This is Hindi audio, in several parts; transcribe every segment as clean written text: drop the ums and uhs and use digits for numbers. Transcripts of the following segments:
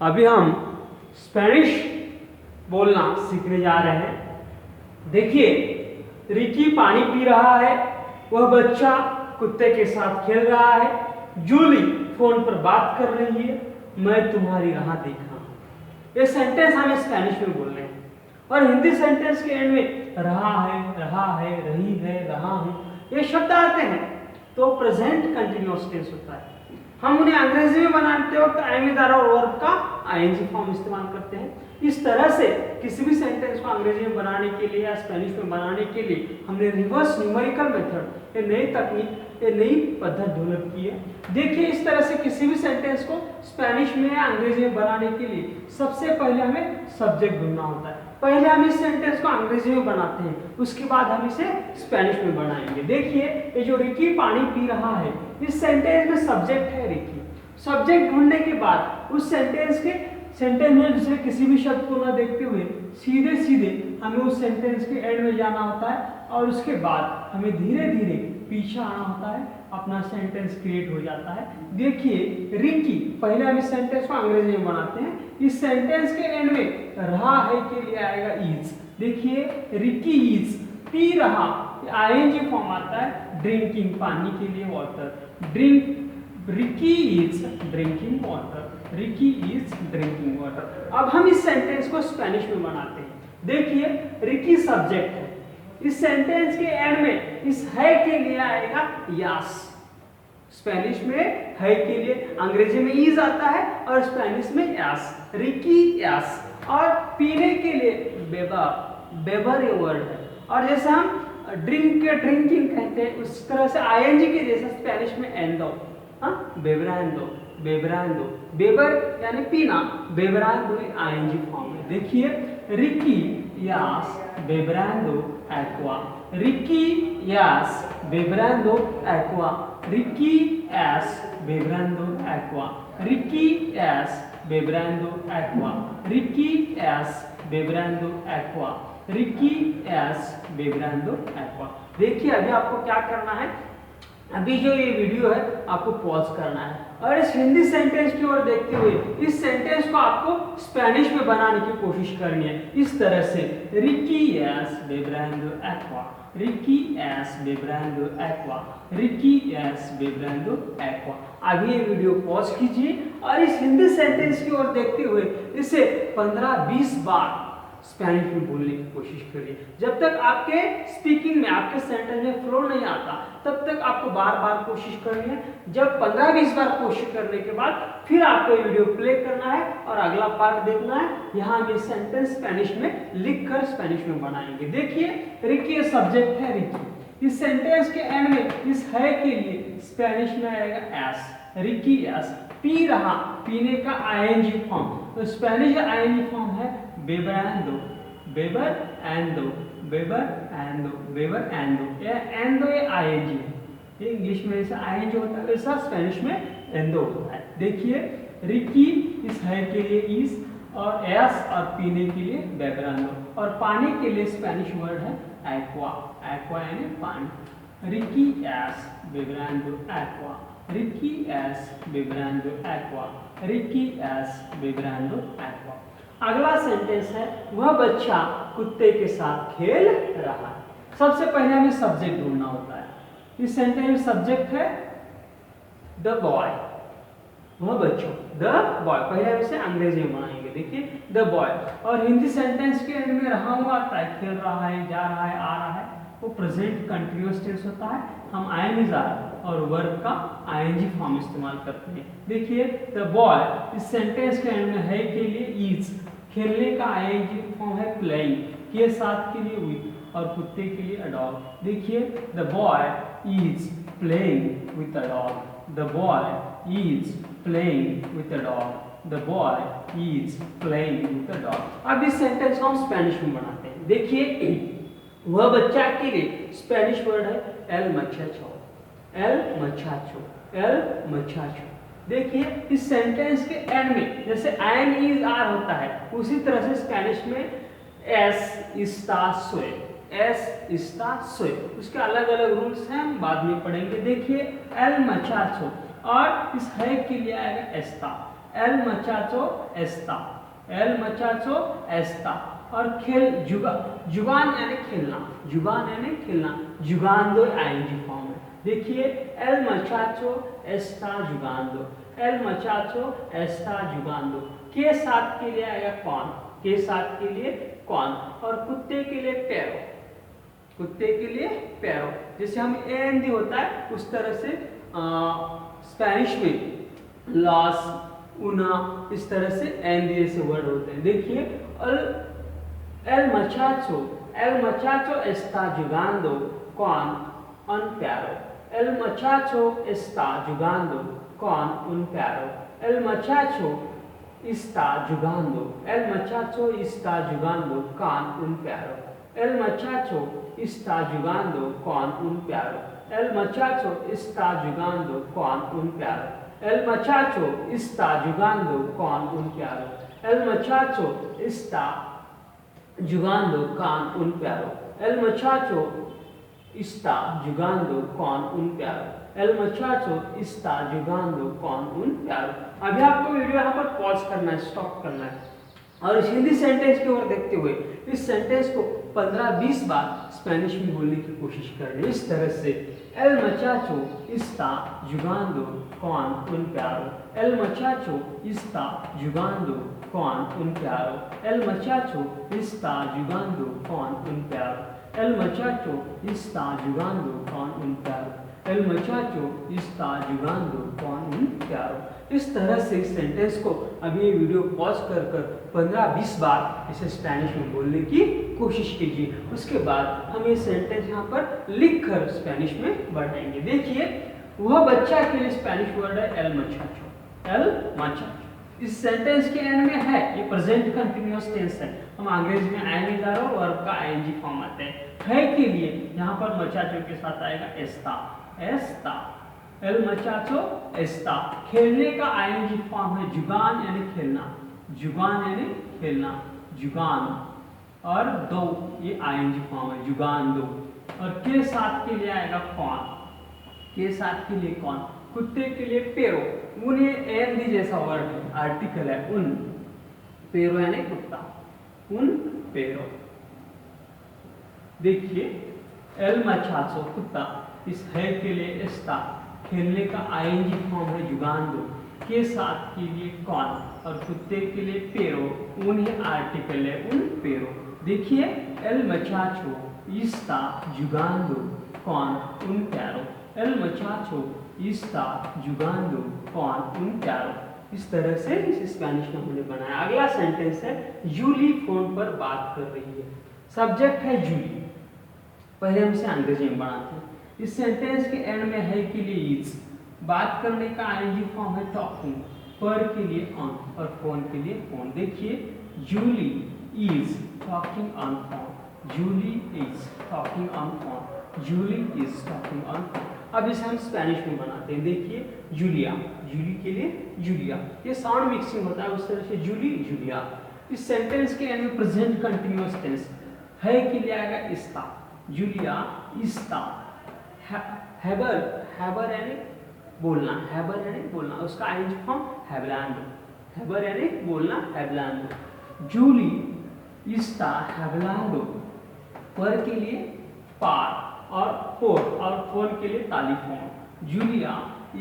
अभी हम स्पेनिश बोलना सीखने जा रहे हैं। देखिए, रिकी पानी पी रहा है, वह बच्चा कुत्ते के साथ खेल रहा है, जूली फोन पर बात कर रही है, मैं तुम्हारी राह देख रहा हूँ। ये सेंटेंस हमें स्पेनिश में बोलने हैं। और हिंदी सेंटेंस के एंड में रहा है, रही है, रहा हूँ, ये शब्द आते हैं तो प्रेजेंट कंटिन्यूअस टेंस होता है। हम उन्हें अंग्रेजी में बनाते वक्त एम द्वारा और वर्ब का आईएनजी फॉर्म इस्तेमाल करते हैं। इस तरह से किसी भी सेंटेंस को अंग्रेजी में बनाने के लिए या स्पेनिश में बनाने के लिए हमने रिवर्स न्यूमेरिकल मेथड, ये नई तकनीक, ये नई पद्धति डेवलप की है। देखिए, इस तरह से किसी भी सेंटेंस को स्पेनिश में या अंग्रेजी में बनाने के लिए सबसे पहले हमें सब्जेक्ट ढूंढना होता है। पहले हम इस सेंटेंस को अंग्रेजी में बनाते हैं, उसके बाद हम इसे स्पेनिश में बनाएंगे। देखिए, ये जो रिकी पानी पी रहा है, इस सेंटेंस में सब्जेक्ट है रिकी। सब्जेक्ट ढूंढने के बाद उस सेंटेंस में दूसरे किसी भी शब्द को न देखते हुए सीधे सीधे हमें उस सेंटेंस के एंड में जाना होता है और उसके बाद हमें धीरे धीरे पीछे आना होता है, अपना सेंटेंस क्रिएट हो जाता है। देखिए, रिकी, पहले हम इस सेंटेंस को अंग्रेजी में बनाते हैं। इस सेंटेंस के एंड में रहा है के लिए आएगा इज। देखिए, रिकी इज पी रहा, आईएनजी फॉर्म आता है ड्रिंकिंग, पानी के लिए water, drink, Ricky is drinking water, Ricky is drinking water. अब हम इस सेंटेंस को स्पेनिश में बनाते हैं। देखिए, रिकी सब्जेक्ट है, इस सेंटेंस के एंड में इस है के लिए आएगा यास। स्पेनिश में है के लिए, अंग्रेजी में इज आता है और स्पेनिश में यास, रिकी यास। और पीने के लिए बेबर, बेबर ये वर्ड है। और जैसे हम ड्रिंकिंग कहते हैं, उस तरह से आईएनजी के जैसे स्पेनिश में एंडो, बेबरांडो, बेबरांडो, बेबर यानी पीना, बेबरांडो आईएनजी फॉर्म है। देखिए, रिकी यास बेबरांडो एक्वा, रिकी यास बेबरांडो एक्वा, रिकी यास बेबरांडो एक्वा, रिकी यास बेबरांडो एक्वा, रिकी यास बेबरांडो एक्वा, रिकी यास बेबरांडो एक्वा। देखिए, अभी आपको क्या करना है, अभी जो ये वीडियो है आपको पॉज करना है और इस हिंदी सेंटेंस की ओर देखते हुए इस सेंटेंस को आपको स्पेनिश में बनाने की कोशिश करनी है। इस तरह से, रिकी एस बेबरांडो एक्वा, रिकी एस बेबरांडो एक्वा, रिकी एस बेबरांडो एक्वा। अभी ये वीडियो पॉज कीजिए और इस हिंदी सेंटेंस की ओर देखते हुए इसे 15-20 बार स्पेनिश में बोलने की कोशिश करिए। जब तक आपके स्पीकिंग में, आपके सेंटेंस में फ्लो नहीं आता, तब तक आपको बार बार कोशिश करनी है। जब 15-20 बार कोशिश करने के बाद फिर आपको ये वीडियो प्ले करना है और अगला पार्ट देखना है। यहाँ हम ये सेंटेंस स्पेनिश में लिखकर स्पेनिश में बनाएंगे। देखिए, रिकी सब्जेक्ट है, रिकी। इस सेंटेंस के एंड में इस है के लिए स्पेनिश में आएगा एस, रिकी एस। पी रहा, पीने का आईएनजी फॉर्म, तो स्पेनिश आईएनजी फॉर्म है बेबरांडो, बेबर एंडो, बेबर एंडो, बेबर एंडो। ये एंडो ये आईएनजी है, ये इंग्लिश में जैसा आईएनजी होता है वैसा स्पेनिश में एंडो होता है। देखिए, रिकी इस है के लिए इस, और एस और पीने के लिए बेबरांडो, और पानी के लिए स्पेनिश वर्ड है एक्वा, एक्वा यानी पानी। रिकी एस बेबरांडो एक्वा, रिकी एस बेबरांडो एक्वा, रिकी एस बेबरांडो एक्वा। अगला सेंटेंस है, वह बच्चा कुत्ते के साथ खेल रहा है। सबसे पहले हमें सब्जेक्ट ढूंढना होता है। इस सेंटेंस में सब्जेक्ट है द बॉय, वह बच्चा, द बॉय। पहले हम इसे अंग्रेजी में बनाएंगे। देखिए, द बॉय। और हिंदी सेंटेंस के एंड में रहा हुआ आता है, खेल रहा है, जा रहा है, आ रहा है, वो प्रेजेंट कंटिन्यूअस टेंस होता है। हम आईएनजी और वर्ब का आईएनजी फॉर्म इस्तेमाल करते हैं। देखिए, द बॉय इस सेंटेंस के एंड में है के लिए इज, खेलने का आईएनजी फॉर्म है प्लेइंग, के साथ के लिए विथ, और कुत्ते के लिए अ डॉग। देखिए, the boy is playing with a dog, the boy is playing with a dog, the boy is playing with a dog. अब इस सेंटेंस को हम स्पेनिश में बनाते हैं। देखिए, वह बच्चा के लिए स्पेनिश वर्ड है एल मचाचो, एल मचाचो, एल मचाचो। देखिए, इस सेंटेंस के एंड में जैसे एन इज आर होता है, उसी तरह से स्पेनिश में एस इस्ता सोए, एस इस्ता सोए। उसके अलग अलग रूल्स हैं, हम बाद में पढ़ेंगे। देखिए, एल मचाचो, और इस है के लिए आएगा एस्ता, एल मचाचो एस्ता, एल मचाचो एस्ता। और खेल जुगान यानी खेलना, जुगान यानी खेलना, जुगांदो आईएनजी फॉर्म है। देखिए एल मचाचो एस्ता जुगांदो, एल मचाचो एस्ता जुगांदो। के साथ के लिए आएगा कौन, के साथ के लिए कौन। और कुत्ते के लिए पैरो, कुत्ते के लिए पैरो। जैसे हम एंडी होता है उस तरह से स्पेनिश में लॉस, उना, इस तरह से एंडी जैसे वर्ड होते हैं। देखिए el muchacho está jugando con un perro, el muchacho está jugando con un perro, el muchacho está jugando, el muchacho está jugando con un perro, el muchacho está jugando con un perro, el muchacho está jugando con un perro, el muchacho está jugando con un perro, el muchacho está jugando con un perro, el muchacho está jugando con un perro, el muchacho está jugando con un perro। अभी आपको वीडियो यहाँ पर पॉज करना है, स्टॉप करना है और इस हिंदी सेंटेंस की ओर देखते हुए इस सेंटेंस को 15-20 बार स्पेनिश में बोलने की कोशिश करनी। इस तरह से el muchacho está jugando con un perro, el muchacho está jugando con un perro, el muchacho está jugando con un perro, el muchacho está jugando con un perro, el muchacho está jugando con un perro। इस तरह से इस सेंटेंस को अभी ये वीडियो पॉज कर 15-20 बार इसे स्पेनिश में बोलने की कोशिश कीजिए। उसके बाद हम ये सेंटेंस यहाँ पर लिखकर स्पेनिश में बढ़ाएंगे। देखिए वह बच्चा के लिए स्पेनिश वर्ड है एल मचाचो, एल मचाचो। इस सेंटेंस के एंड में है, ये प्रेजेंट कंटिन्यूअस टेंस है। हम अंग्रेजी में आएंगे जा रहा वर्ब का आईएनजी फॉर्म आते है के लिए यहाँ पर मचाचो के साथ आएगा एस्ता, एस्ता, एल मचाचो एस्ता। खेलने का आईएनजी फॉर्म है जुगान यानी खेलना, जुगान यानी खेलना, जुगान। और दो ये आईएनजी फॉर्म है, जुगान दो। और के साथ के लिए आएगा कौन, के साथ के लिए कौन। कुत्ते के लिए पेरो, उन ये एन दी जैसा वर्ड है, आर्टिकल है उन, पेरो यानी कुत्ता, उन पेरो। देखिए एल मचाचो कुत्ता, इस है के लिए एस्ता, खेलने का आईएनजी फॉर्म है जुगांदो, के साथ के लिए कौन और कुत्ते के लिए पेरो, उन ही आर्टिकल है उन पेरो। देखिए एल मचाचो इस्ता जुगांदो कौन उन प्यारो, एल मचाचो इस्ता जुगांदो कौन उन प्यारो। इस तरह से इस स्पेनिश में हमने बनाया। अगला सेंटेंस है जूली फोन पर बात कर रही है। सब्जेक्ट है जूली, पहले हम इसे अंग्रेजी में बनाते हैं। इस सेंटेंस के एंड में है के लिए इज, बात करने का आईएनजी फॉर्म है टॉकिंग, पर के लिए ऑन और फोन के लिए फोन। देखिए Julie is talking on phone, Julie is talking on phone, Julie is talking on phone. अब इसे हम स्पेनिश में बनाते हैं। देखिए जूलिया, जूली के लिए जूलिया, ये साउंड मिक्सिंग होता है उस तरह से जूली जूलिया। इस सेंटेंस के एंड में प्रेजेंट कंटिन्यूअस टेंस है के लिए आएगा इस्ता, जूलिया इस्ता। हैबर, हैबर यानी बोलना, हैबर यानी बोलना, उसका आईएनजी फॉर्म हैब्लांडो, हैबर यानी बोलना, हैब्लांडो। जूली इस्ता हैब्लांडो, पर के लिए पार और फोन के लिए तालीफोन। जूलिया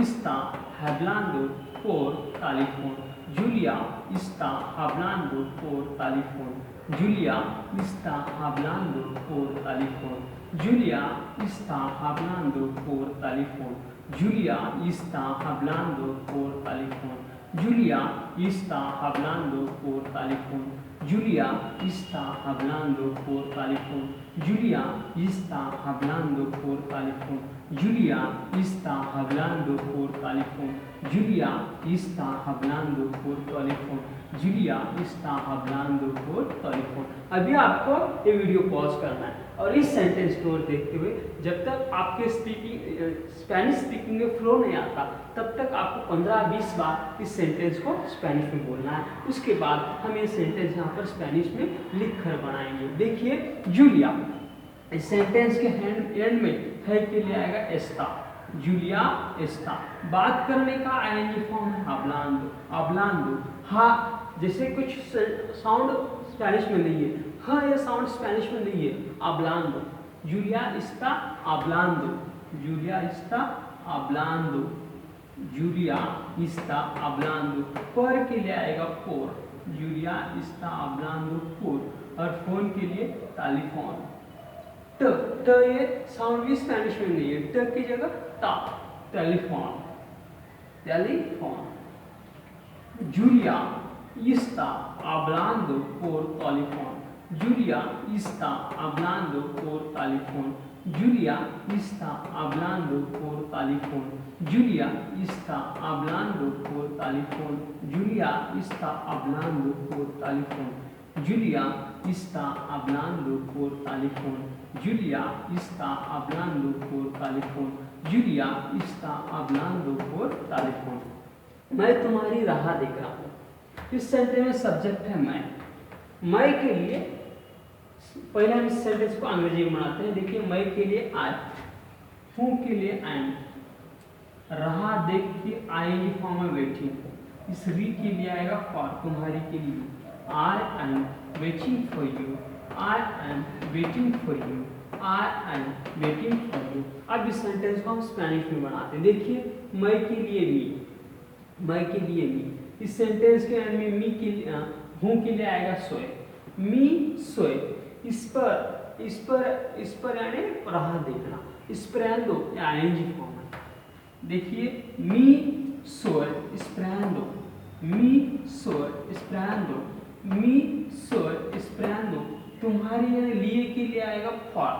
इस्ता हैब्लांडो por तालीफोन, जूलिया इस्ता hablando por तालीफोन, जूलिया इस्ता hablando por तालीफोन, जूलिया इस्ता hablando por तालीफोन, जूलिया इस्ता hablando por तालीफोन, जूलिया इस्ता hablando por तालीफोन, जूलिया इस्ता hablando por तालीफोन, जूलिया इस्ता hablando por तालीफोन, जूलिया इस्ता hablando por तालीफोन, जूलिया इस्ता hablando por टेलीफोन, जूलिया इस्ता hablando por टेलीफोन। अभी आपको ये वीडियो पॉज करना है और इस सेंटेंस को देखते हुए जब तक आपके स्पेनिश स्पीकिंग में फ्लो नहीं आता तब तक आपको 15-20 बार इस सेंटेंस को स्पेनिश में बोलना है। उसके बाद हम ये सेंटेंस यहाँ पर स्पेनिश में लिख कर बनाएंगे। देखिए जूलिया, इस सेंटेंस के एंड में है के लिए आएगा एस्ता, जूलिया एस्ता। बात करने का आईएनजी फॉर्म है hablando, hablando, हाँ जैसे कुछ साउंड स्पेनिश में नहीं है, हाँ ये साउंड स्पेनिश में नहीं है, hablando, Julia está hablando, Julia está hablando, Julia está hablando, पर के लिए आएगा por, Julia está hablando por, और फोन के लिए टेलीफोन। ट ये साउंड भी स्पेनिश में नहीं है, ट की जगह टा, telephone, telephone. Julia está hablando por teléfono, Julia está hablando por teléfono, Julia está hablando por teléfono, Julia está hablando por teléfono, Julia está hablando por teléfono, Julia está hablando por teléfono, Julia está hablando por teléfono, Julia está hablando por teléfono। मैं तुम्हारी राह देख रहा हूँ। इस सेंटेंस में सब्जेक्ट है मैं के लिए पहले हम इस सेंटेंस को अंग्रेजी में बनाते हैं। देखिए मैं के लिए आई, हूँ के लिए आई एम, राह देख के आएंगे फॉर्म में वेटिंग, इस री के लिए आएगा फॉर, तुम्हारी के लिए, I am waiting for you, I am waiting for you, I am waiting for you. अब इस सेंटेंस को हम स्पेनिश में बनाते हैं। देखिए मैं के लिए मी, मैं के लिए मी, इस सेंटेंस के एंड में मी के लिए हूँ के लिए आएगा सोए, मी सोए, इस पर यानी राह देखना, स्प्रेंदो या आईएनजी फॉर्म है। देखिए मी सोए स्प्रेंदो, मी सोए स्प्रेंदो, मी सोए स्प्रेंदो, तुम्हारे यानी लिए के लिए आएगा फॉर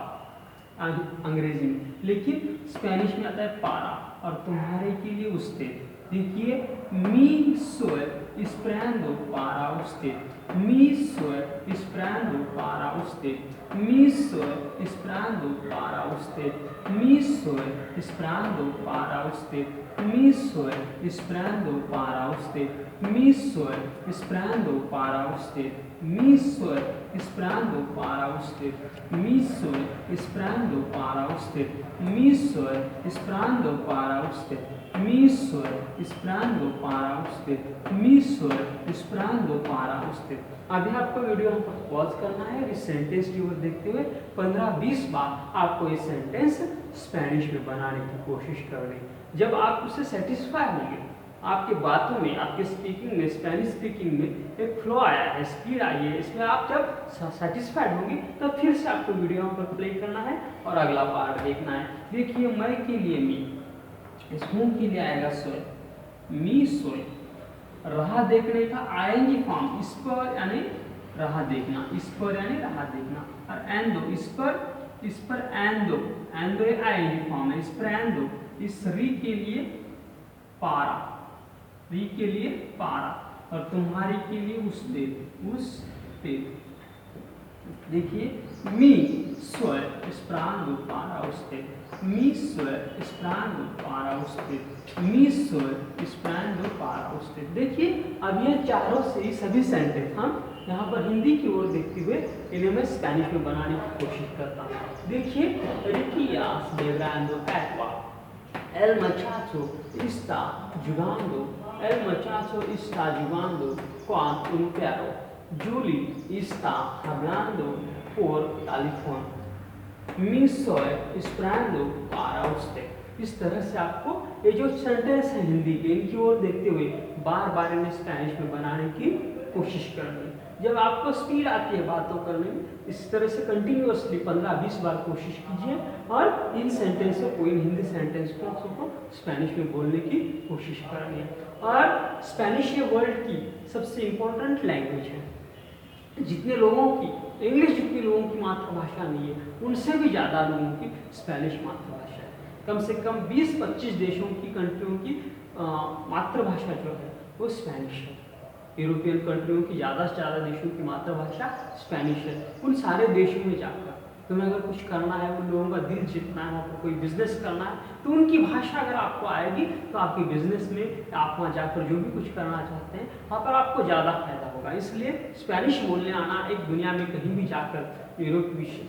अंग्रेजी में, लेकिन स्पेनिश में आता है पारा, और तुम्हारे के लिए usted। देखिए मी सोए esperando para usted, mi soy esperando para usted, mi soy esperando para usted, mi soy esperando para usted, mi soy esperando para usted, mi soy esperando para usted, mi soy esperando para usted, mi soy esperando para usted, mi soy esperando para usted, mi soy esperando para usted, mi soy esperando para usted। अभी आपको वीडियो पॉज करना है, इस सेंटेंस की ओर देखते हुए 15-20 बार आपको ये सेंटेंस स्पेनिश में बनाने की कोशिश करनी। जब आप उससे सेटिस्फाई होंगे, आपकी बातों में, आपके स्पीकिंग में, स्पेनिश स्पीकिंग में एक फ्लो आया है, स्पीड आई है, इसमें आप जब सेटिस्फाइड होंगे तब फिर से आपको वीडियो पर प्ले करना है और अगला पार्ट देखना है। देखिए मैं के लिए मी, इस हूँ के लिए आएगा सोए, मी सोए, राह देखने का आएंगे फॉर्म, इस पर यानी राह देखना, इस पर यानी राह देखना, और एंदो, इस पर एंदो, एंदो आएंगे फॉर्म है, इस पर एंदो, इस री के लिए पारा, री के लिए पारा, और तुम्हारी के लिए उसते। देखिए मी सोए esperando para usted, mi soy esperando para usted, mi soy esperando para usted। देखिए अब ये चारों से ही सभी सेंटेंस हम यहाँ पर हिंदी की ओर देखते हुए इन्हें मैं स्पेनिश में बनाने की कोशिश करता हूँ। देखिए Riccia celebrando aqua, el muchacho está jugando, el muchacho está jugando con un perro, Julie está hablando por teléfono, mi soy esperando para usted। इस तरह से आपको ये जो सेंटेंस है हिंदी के, इनकी ओर देखते हुए बार बार इन्हें स्पेनिश में बनाने की कोशिश करनी। जब आपको स्पीड आती है बातों करने में, इस तरह से कंटिन्यूअसली 15-20 बार कोशिश कीजिए और इन सेंटेंस को, इन हिंदी सेंटेंस को स्पेनिश में बोलने की कोशिश करनी है। और स्पेनिश ये वर्ल्ड की सबसे इम्पोर्टेंट लैंग्वेज है। जितने लोगों की इंग्लिश, जितने लोगों की मातृभाषा नहीं है, उनसे भी ज़्यादा लोगों की स्पेनिश मातृभाषा है। कम से कम 20-25 देशों की, कंट्रियों की मातृभाषा जो है वो स्पेनिश है। यूरोपियन कंट्रियों की ज़्यादा से ज़्यादा देशों की मातृभाषा स्पेनिश है। उन सारे देशों में जाकर तुम्हें अगर कुछ करना है, उन लोगों का दिल जीतना है, आपको कोई बिजनेस करना है, तो उनकी भाषा अगर आपको आएगी तो आपके बिजनेस में आप वहाँ जाकर जो भी कुछ करना चाहते हैं वहाँ पर आपको ज़्यादा फायदा होगा। इसलिए स्पेनिश बोलने आना, एक दुनिया में कहीं भी जाकर, यूरोप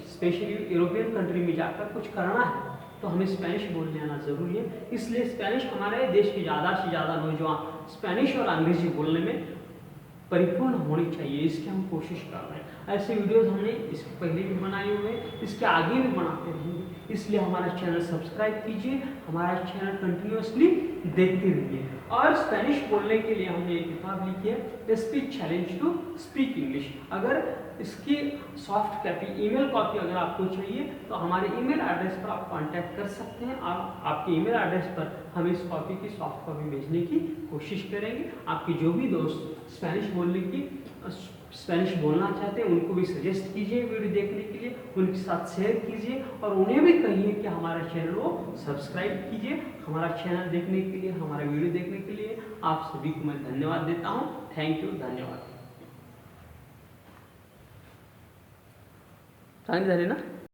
स्पेशली यूरोपियन कंट्री में जाकर कुछ करना है तो हमें स्पेनिश बोलने आना ज़रूरी है। इसलिए स्पेनिश हमारे देश के ज़्यादा से ज़्यादा नौजवान स्पेनिश और अंग्रेजी बोलने में परिपूर्ण होनी चाहिए, इसकी हम कोशिश कर रहे हैं। ऐसे वीडियोस हमने इससे पहले भी बनाए हुए हैं, इसके आगे भी बनाते रहेंगे। इसलिए हमारा चैनल सब्सक्राइब कीजिए, हमारा चैनल कंटिन्यूअसली देखते रहिए। और स्पेनिश बोलने के लिए हमने एक किताब लिखी है, speech challenge to speak English. अगर इसकी सॉफ्ट कॉपी, ईमेल कॉपी अगर आपको चाहिए तो हमारे ईमेल एड्रेस पर आप कांटेक्ट कर सकते हैं। आपके ईमेल एड्रेस पर हम इस कॉपी की सॉफ्ट कॉपी भेजने की कोशिश करेंगे। आपके जो भी दोस्त स्पेनिश बोलना चाहते हैं उनको भी सजेस्ट कीजिए वीडियो देखने के लिए, उनके साथ शेयर कीजिए और उन्हें भी कहिए कि हमारा चैनल वो सब्सक्राइब कीजिए। हमारा चैनल देखने के लिए, हमारा वीडियो देखने के लिए आप सभी को मैं धन्यवाद देता हूँ। थैंक यू, धन्यवाद। ना